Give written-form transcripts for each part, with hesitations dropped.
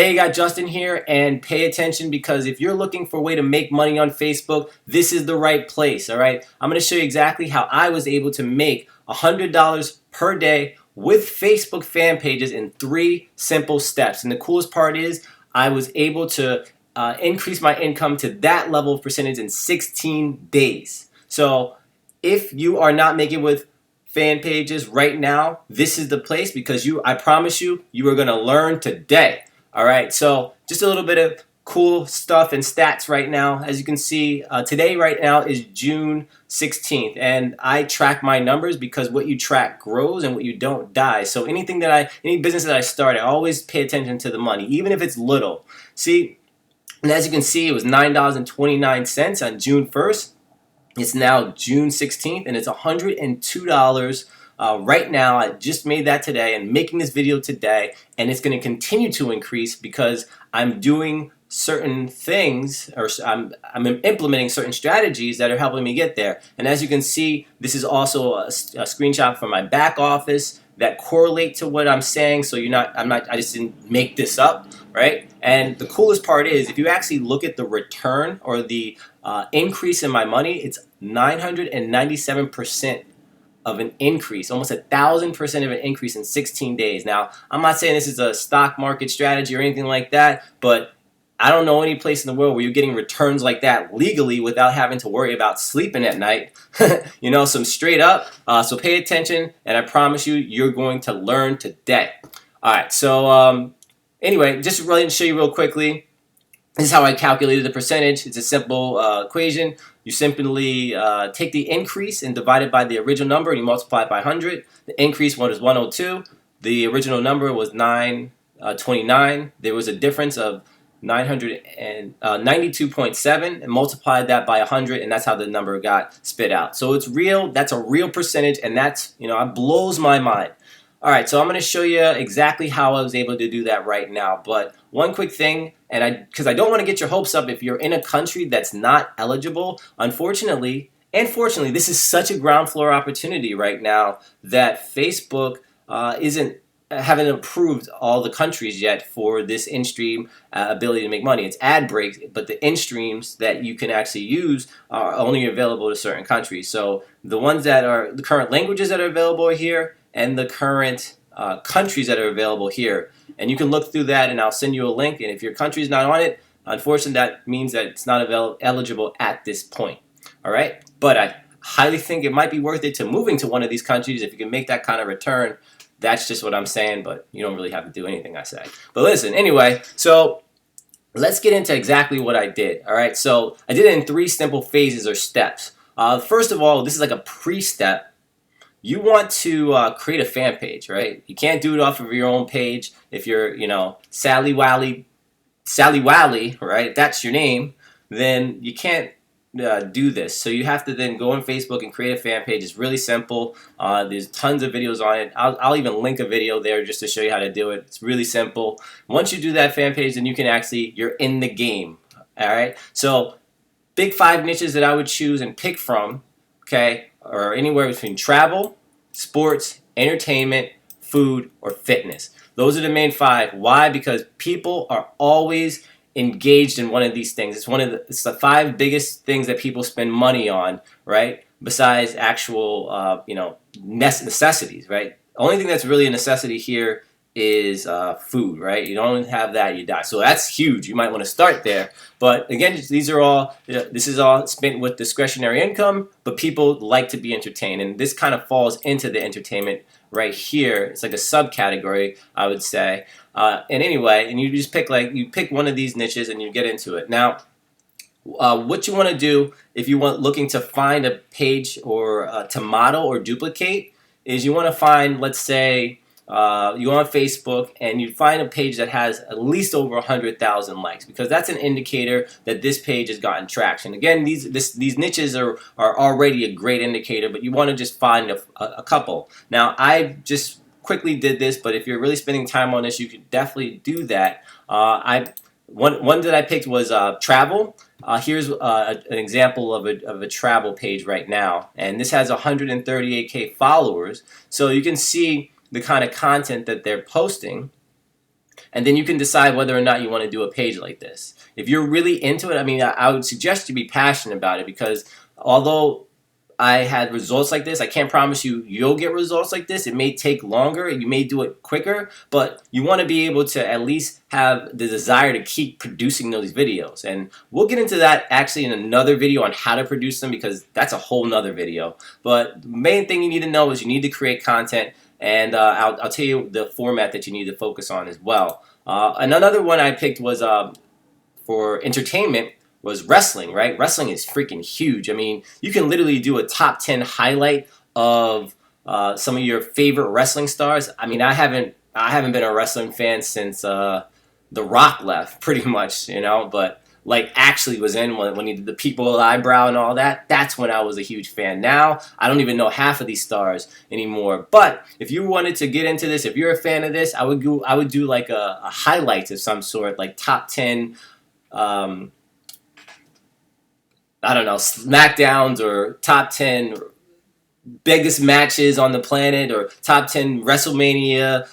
Hey, got Justin here, and pay attention because if you're looking for a way to make money on Facebook, this is the right place, all right? I'm going to show you exactly how I was able to make $100 per day with Facebook fan pages in 3 simple steps. And the coolest part is I was able to increase my income to that level of percentage in 16 days. So if you are not making with fan pages right now, this is the place because I promise you, you are going to learn today. All right, so just a little bit of cool stuff and stats right now. As you can see, today right now is June 16th, and I track my numbers because what you track grows and what you don't dies. So any business that I start, I always pay attention to the money, even if it's little. See, and as you can see, it was $9.29 on June 1st. It's now June 16th, and it's $102 right now. I just made that today and making this video today, and it's going to continue to increase because I'm doing certain things, or I'm implementing certain strategies that are helping me get there. And as you can see, this is also a screenshot from my back office that correlate to what I'm saying. So I just didn't make this up, right? And the coolest part is if you actually look at the return or the increase in my money, it's 997% of an increase, almost 1,000% of an increase in 16 days. Now, I'm not saying this is a stock market strategy or anything like that, but I don't know any place in the world where you're getting returns like that legally without having to worry about sleeping at night. Some straight up. So pay attention, and I promise you, you're going to learn today. All right, so anyway, just really to show you real quickly, this is how I calculated the percentage. It's a simple equation. You simply take the increase and divide it by the original number, and you multiply it by 100. The increase one is 102. The original number was 929. There was a difference of 992.7, and multiplied that by 100, and that's how the number got spit out. So it's real. That's a real percentage, and that's it blows my mind. All right, so I'm going to show you exactly how I was able to do that right now. But one quick thing, because I don't want to get your hopes up if you're in a country that's not eligible. Unfortunately, and fortunately, this is such a ground floor opportunity right now that Facebook haven't approved all the countries yet for this in-stream ability to make money. It's AdBreaks, but the in-streams that you can actually use are only available to certain countries. So the ones that are the current languages that are available here, and the current countries that are available here. And you can look through that, and I'll send you a link. And if your country is not on it, unfortunately, that means that it's not eligible at this point. All right? But I highly think it might be worth it to moving to one of these countries if you can make that kind of return. That's just what I'm saying, but you don't really have to do anything I say. But listen, anyway, so let's get into exactly what I did. All right? So I did it in 3 simple phases or steps. First of all, this is like a pre-step. You want to create a fan page, right? You can't do it off of your own page. If you're, Sally Wally, right? If that's your name, then you can't do this. So you have to then go on Facebook and create a fan page. It's really simple. There's tons of videos on it. I'll even link a video there just to show you how to do it. It's really simple. Once you do that fan page, then you can you're in the game. All right? So big 5 niches that I would choose and pick from, okay, or anywhere between travel, sports, entertainment, food, or fitness. Those are the main 5. Why? Because people are always engaged in one of these things. It's the 5 biggest things that people spend money on, right? Besides actual, necessities, right? The only thing that's really a necessity here is food, right? You don't have that, you die. So that's huge. You might want to start there. But again, this is all spent with discretionary income, but people like to be entertained, and this kind of falls into the entertainment right here. It's like a subcategory, I would say. And anyway, and you just pick one of these niches and you get into it. Now, what you want to do if you looking to find a page or to model or duplicate is you want to find, let's say, you go on Facebook and you find a page that has at least over 100,000 likes, because that's an indicator that this page has gotten traction. Again, these niches are already a great indicator, but you want to just find a couple. Now, I just quickly did this, but if you're really spending time on this, you could definitely do that. One that I picked was travel. Here's an example of a travel page right now, and this has 138K followers, so you can see the kind of content that they're posting. and then you can decide whether or not you want to do a page like this. If you're really into it, I mean, I would suggest you be passionate about it, because although I had results like this, I can't promise you you'll get results like this. It may take longer and you may do it quicker, but you want to be able to at least have the desire to keep producing those videos. And we'll get into that actually in another video on how to produce them, because that's a whole nother video. But the main thing you need to know is you need to create content, and I'll tell you the format that you need to focus on as well. And another one I picked was for entertainment, was wrestling, right? Wrestling is freaking huge. I mean, you can literally do a top 10 highlight of some of your favorite wrestling stars. I mean, I haven't been a wrestling fan since The Rock left, pretty much, you know. But like actually was in when he did the people eyebrow and all that. That's when I was a huge fan. Now I don't even know half of these stars anymore. But if you wanted to get into this, if you're a fan of this, I would do like a highlights of some sort, like top 10. I don't know, SmackDowns, or top 10 biggest matches on the planet, or top 10 WrestleMania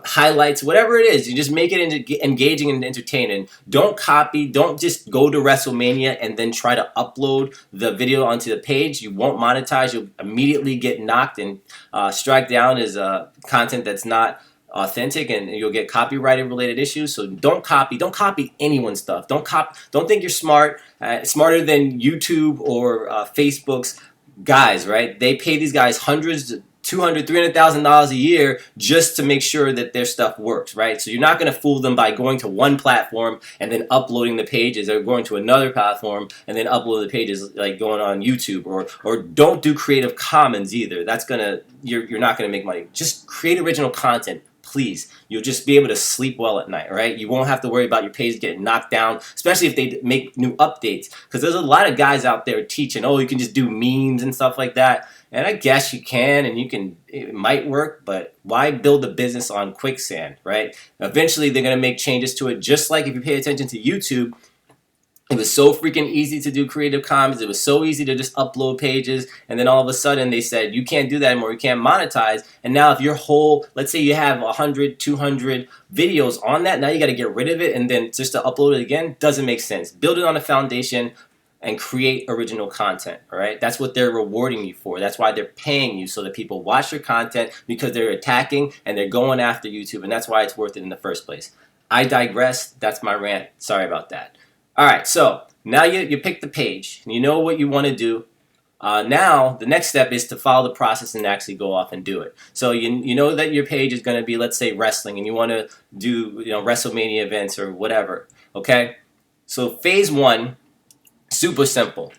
highlights, whatever it is. You just make it engaging and entertaining. Don't copy. Don't just go to WrestleMania and then try to upload the video onto the page. You won't monetize. You'll immediately get knocked and strike down as content that's not authentic, and you'll get copyrighted related issues. So don't copy anyone's stuff. Don't think you're smarter than YouTube or Facebook's guys, right? They pay these guys hundreds, $200,000, $300,000 a year just to make sure that their stuff works, right? So you're not going to fool them by going to one platform and then uploading the pages, or going to another platform and then upload the pages, like going on YouTube. Or don't do Creative Commons either. That's you're not gonna make money. Just create original content, please. You'll just be able to sleep well at night, right? You won't have to worry about your page getting knocked down, especially if they make new updates. Because there's a lot of guys out there teaching, oh, you can just do memes and stuff like that. And I guess you can, and it might work, but why build a business on quicksand, right? Eventually, they're going to make changes to it. Just like if you pay attention to YouTube, it was so freaking easy to do Creative Commons. It was so easy to just upload pages. And then all of a sudden they said, you can't do that anymore. You can't monetize. And now if your let's say you have 100, 200 videos on that, now you got to get rid of it. And then just to upload it again doesn't make sense. Build it on a foundation and create original content, all right? That's what they're rewarding you for. That's why they're paying you, so that people watch your content, because they're attacking and they're going after YouTube. And that's why it's worth it in the first place. I digress. That's my rant. Sorry about that. All right, so now you pick the page, and you know what you want to do. Now, the next step is to follow the process and actually go off and do it. So you know that your page is going to be, let's say, wrestling, and you want to do WrestleMania events or whatever, okay? So phase 1, super simple.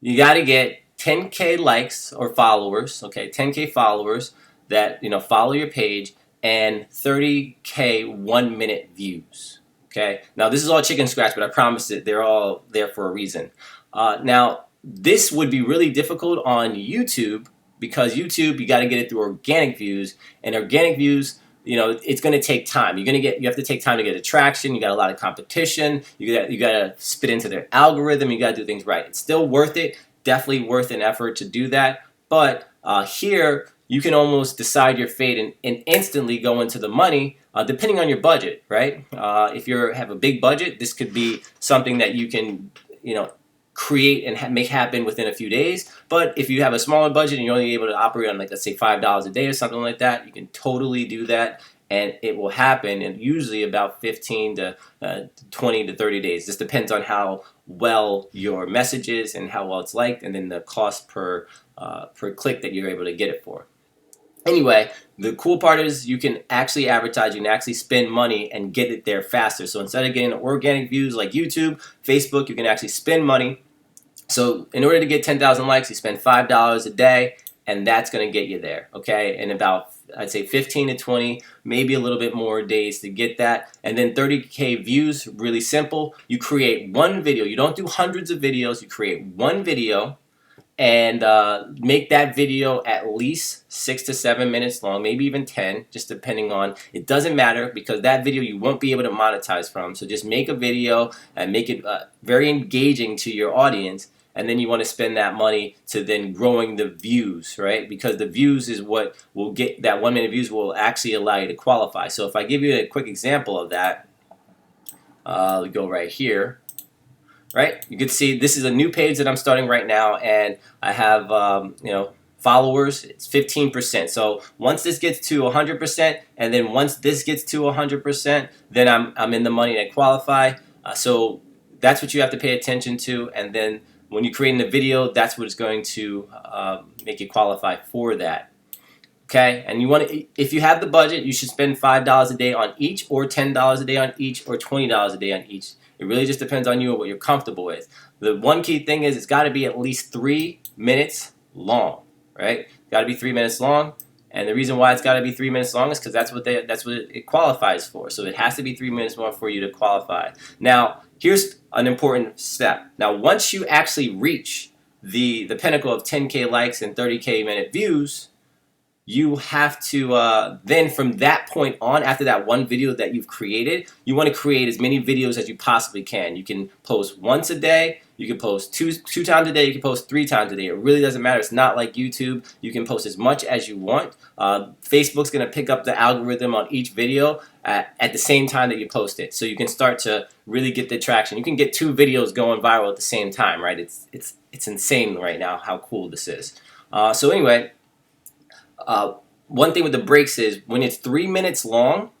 You got to get 10K likes or followers, okay, 10K followers that follow your page, and 30K 1-minute views. Okay. Now this is all chicken scratch, but I promise that they're all there for a reason. Now this would be really difficult on YouTube, because YouTube, you got to get it through organic views, and organic views, it's going to take time. You have to take time to get attraction. You got a lot of competition. You got to spit into their algorithm. You got to do things right. It's still worth it. Definitely worth an effort to do that. But here you can almost decide your fate and instantly go into the money, depending on your budget, right? If you have a big budget, this could be something that you can, create and make happen within a few days. But if you have a smaller budget and you're only able to operate on, like, let's say $5 a day or something like that, you can totally do that, and it will happen in usually about 15 to 20 to 30 days. This depends on how well your message is and how well it's liked, and then the cost per click that you're able to get it for. Anyway, the cool part is you can actually advertise, you can actually spend money and get it there faster. So instead of getting organic views like YouTube, Facebook, you can actually spend money. So in order to get 10,000 likes, you spend $5 a day, and that's going to get you there, okay? In about, I'd say 15 to 20, maybe a little bit more days to get that. And then 30K views, really simple. You create one video. You don't do hundreds of videos. You create one video, and make that video at least 6 to 7 minutes long, maybe even 10, just depending on, it doesn't matter, because that video you won't be able to monetize from. So just make a video and make it very engaging to your audience, and then you want to spend that money to then growing the views, right? Because the views is what will get that 1 minute views will actually allow you to qualify. So if I give you a quick example of that, we go right here. Right, you can see this is a new page that I'm starting right now, and I have followers. It's 15%. So once this gets to 100%, and then once this gets to 100%, then I'm in the money to qualify. So that's what you have to pay attention to, and then when you're creating the video, that's what is going to make you qualify for that. Okay, and you want to, if you have the budget, you should spend $5 a day on each, or $10 a day on each, or $20 a day on each. It really just depends on you and what you're comfortable with. The one key thing is it's got to be at least 3 minutes long, right? It's got to be 3 minutes long, and the reason why it's got to be 3 minutes long is because that's what it qualifies for. So it has to be 3 minutes long for you to qualify. Now, here's an important step. Now, once you actually reach the pinnacle of 10K likes and 30K minute views, you have to then from that point on, after that one video that you've created, you want to create as many videos as you possibly can. You can post once a day, you can post two times a day, you can post 3 times a day. It really doesn't matter. It's not like YouTube. You can post as much as you want. Facebook's going to pick up the algorithm on each video at the same time that you post it. So you can start to really get the traction. You can get 2 videos going viral at the same time, right? It's insane right now how cool this is. So anyway, one thing with the breaks is when it's 3 minutes long,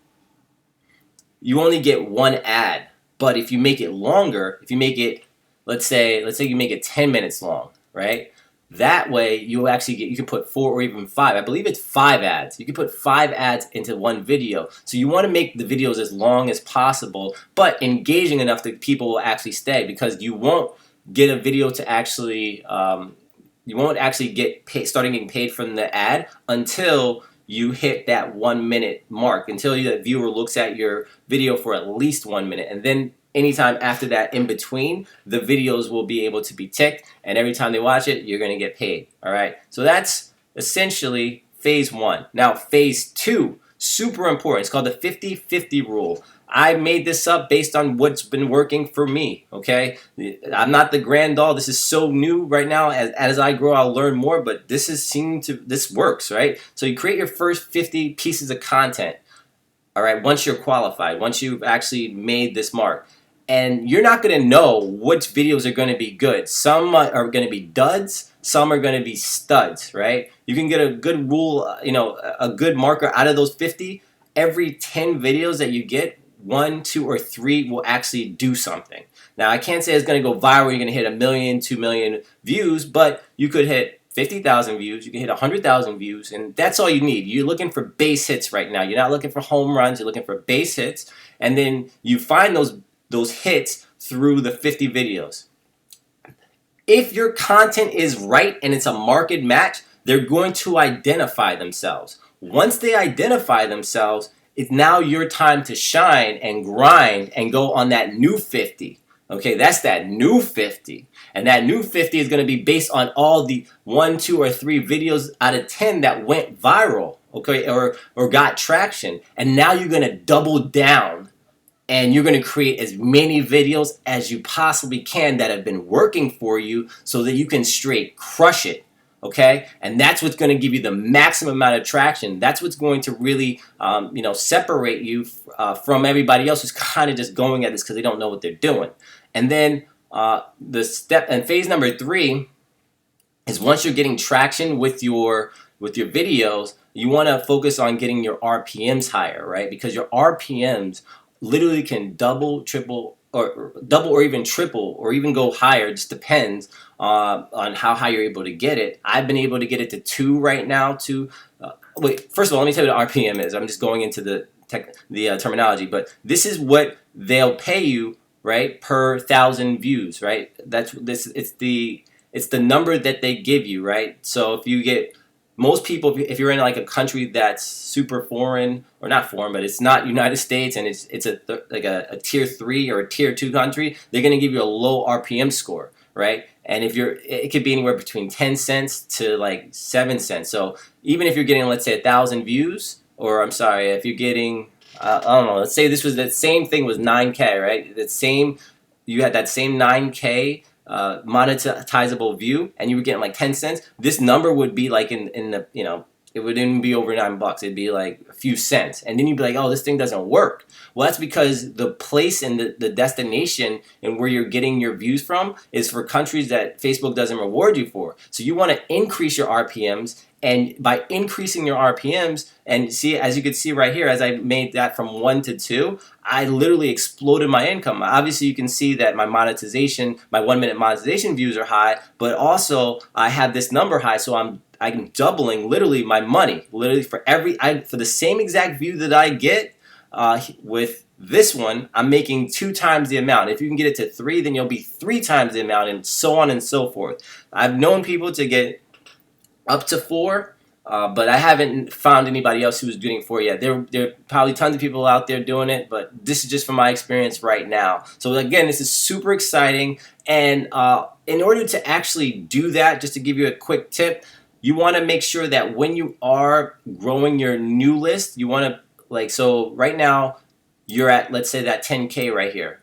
you only get 1 ad. But if you make it longer, if you make it, let's say you make it 10 minutes long, right? That way you actually you can put 4 or even 5. I believe it's 5 ads. You can put 5 ads into one video. So you want to make the videos as long as possible, but engaging enough that people will actually stay, because you won't get a video to actually you won't actually get starting getting paid from the ad until you hit that 1 minute mark, until that viewer looks at your video for at least 1 minute. And then anytime after that in between, the videos will be able to be ticked, and every time they watch it, you're going to get paid. All right, so that's essentially phase 1. Now phase 2, super important. It's called the 50-50 rule. I made this up based on what's been working for me, okay? I'm not the grand doll. This is so new right now. As I grow, I'll learn more, but this works, right? So you create your first 50 pieces of content, all right, once you're qualified, once you've actually made this mark. And you're not going to know which videos are going to be good. Some are going to be duds. Some are going to be studs, right? You can get a good rule, a good marker out of those 50. Every 10 videos that you get, 1, 2, or 3 will actually do something. Now, I can't say it's going to go viral. You're going to hit 1 million, 2 million views, but you could hit 50,000 views. You can hit 100,000 views, and that's all you need. You're looking for base hits right now. You're not looking for home runs. You're looking for base hits, and then you find those hits through the 50 videos. If your content is right and it's a market match, they're going to identify themselves. Once they identify themselves, it's now your time to shine and grind and go on that new 50. Okay, that's that new 50. And that new 50 is going to be based on all the 1, 2, or 3 videos out of 10 that went viral, okay, or got traction. And now you're going to double down, and you're going to create as many videos as you possibly can that have been working for you, so that you can straight crush it. Okay, and that's what's going to give you the maximum amount of traction. That's what's going to really, separate you from everybody else who's kind of just going at this because they don't know what they're doing. And then phase number 3 is, once you're getting traction with your videos, you want to focus on getting your RPMs higher, right? Because your RPMs literally can double, or even triple, or even go higher. It just depends on how high you're able to get it. I've been able to get it to 2 right now. First of all, let me tell you what RPM is. I'm just going into the terminology, but this is what they'll pay you, right, per 1,000 views, right? It's the number that they give you, right? So if you get, most people, if you're in like a country that's super foreign, or not foreign, but it's not United States, and it's a tier 3 or a tier 2 country, they're going to give you a low RPM score, right? And it could be anywhere between 10 cents to like 7 cents. So even if you're getting, let's say, 1,000 views, or I'm sorry, if you're getting, I don't know, let's say that same thing was 9K, right? You had that same 9K monetizable view, and you were getting like 10 cents, this number would be like in the, it wouldn't be over $9. It'd be like a few cents. And then you'd be like, oh, this thing doesn't work. Well, that's because the place and the destination and where you're getting your views from is for countries that Facebook doesn't reward you for. So you want to increase your RPMs. And by increasing your RPMs, and see, as you can see right here, as I made that from 1 to 2, I literally exploded my income. Obviously, you can see that my monetization, my 1 minute monetization views are high, but also I have this number high, so I'm doubling literally my money. Literally for for the same exact view that I get with this one, I'm making 2 times the amount. If you can get it to 3, then you'll be 3 times the amount, and so on and so forth. I've known people to get up to 4, but I haven't found anybody else who's doing 4 yet. There are probably tons of people out there doing it, but this is just from my experience right now. So again, this is super exciting, and in order to actually do that, just to give you a quick tip, you want to make sure that when you are growing your new list, you want to, so right now you're at, let's say, that 10K right here,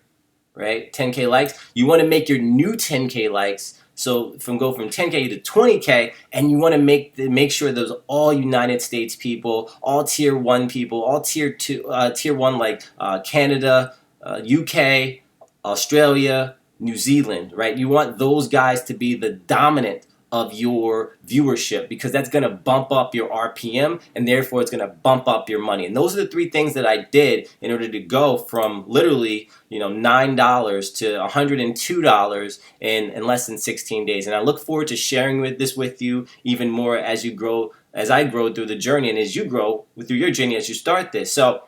right? 10K likes. You want to make your new 10K likes. So go from 10K to 20K, and you want to make sure those all United States people, all tier 1 people, all tier 1 like Canada, UK, Australia, New Zealand, right? You want those guys to be the dominant of your viewership, because that's going to bump up your RPM, and therefore it's going to bump up your money. And those are the 3 things that I did in order to go from literally $9 to $102 in less than 16 days. And I look forward to sharing this with you even more as I grow through the journey, and as you grow through your journey as you start this. So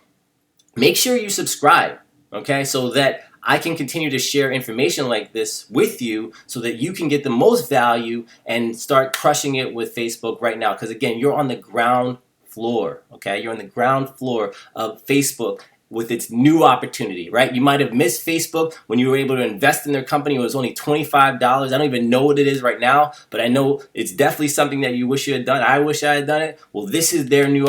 make sure you subscribe, okay, so that I can continue to share information like this with you, so that you can get the most value and start crushing it with Facebook right now. Because again, you're on the ground floor, okay? You're on the ground floor of Facebook with its new opportunity, right? You might have missed Facebook when you were able to invest in their company. It was only $25. I don't even know what it is right now, but I know it's definitely something that you wish you had done. I wish I had done it. Well, this is their new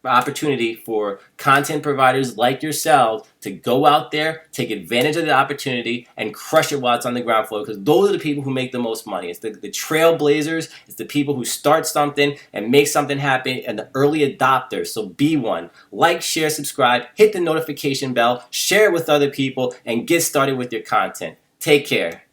opportunity for content providers like yourselves to go out there, take advantage of the opportunity, and crush it while it's on the ground floor, because those are the people who make the most money. It's the trailblazers. It's the people who start something and make something happen, and the early adopters. So be one. Like, share, subscribe, hit the notification bell, share it with other people, and get started with your content. Take care.